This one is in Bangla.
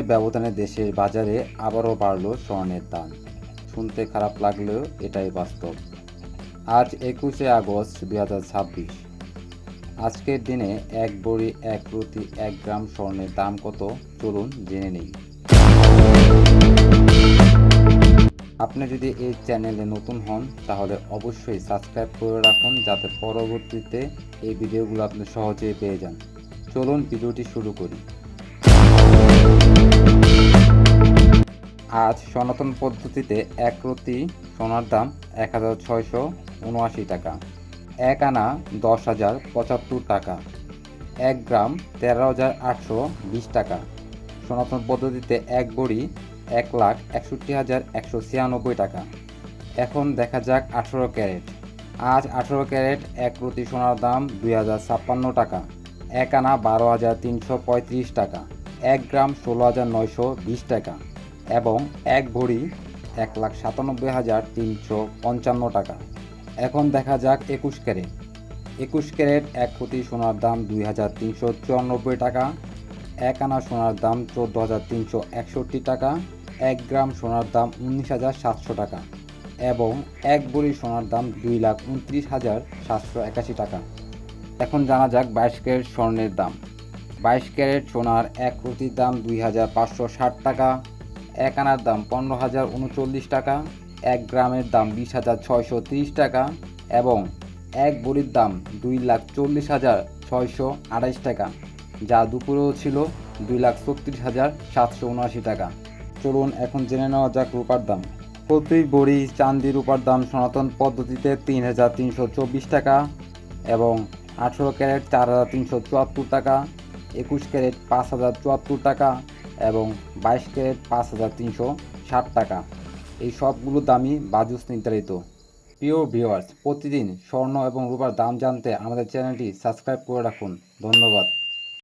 দিনের ব্যবধানে দেশের বাজারে আবারও বাড়ল স্বর্ণের দাম। শুনতে খারাপ লাগলেও এটাই বাস্তব। আজ 21শে আগস্ট 2026। আজকের দিনে এক ভরি 1 প্রতি 1 গ্রাম স্বর্ণের দাম কত চলুন জেনে নিই। আপনি যদি এই চ্যানেলে নতুন হন তাহলে অবশ্যই সাবস্ক্রাইব করে রাখুন, যাতে পরবর্তীতে এই ভিডিওগুলো আপনি সহজেই পেয়ে যান। চলুন ভিডিওটি শুরু করি। আজ সনাতন পদ্ধতিতে 1 প্রতি সোনার দাম 1679 টাকা, 1 আনা 10,075 টাকা, 1 গ্রাম 13,820 টাকা। সনাতন পদ্ধতিতে 1 ভরি 1,61,196 টাকা। এখন দেখা যাক 18 ক্যারেট। আজ 18 ক্যারেট 1 প্রতি সোনার দাম 2056 টাকা, 1 আনা 12,335 টাকা, 1 গ্রাম 16,920 টাকা এবং 1 ভরি 1,97,355 টাকা। এখন দেখা যাক 21 ক্যারেট। 21 ক্যারেট 1 প্রতি সোনার দাম 2,394 টাকা, 1 আনা সোনার দাম 14,361 টাকা, 1 গ্রাম সোনার দাম 19,700 টাকা এবং 1 ভরি সোনার দাম 2,29,781 টাকা। এখন জানা যাক 22 ক্যারেট স্বর্ণের দাম। 22 ক্যারেট সোনার 1 প্রতির দাম 2,560 টাকা, 1 আনার দাম 15,039 টাকা, 1 গ্রামের দাম 20,630 টাকা এবং 1 ভরির দাম 2,40,628 টাকা, যা দুপুরেও ছিল 2,36,779 টাকা। চলুন এখন জেনে নেওয়া যাক রূপার দাম। প্রতি ভরি চাঁদি রূপার দাম সনাতন পদ্ধতিতে 3,324 টাকা এবং 18 ক্যারেট 4,374 টাকা, 21 ক্যারেট 5,074 টাকা এবং 22 ক্যারেট 5,360 টাকা। এই সবগুলো দামই বাজুস নির্ধারিত। প্রিয় ভিউয়ার্স, প্রতিদিন স্বর্ণ এবং রূপার দাম জানতে আমাদের চ্যানেলটি সাবস্ক্রাইব করে রাখুন। ধন্যবাদ।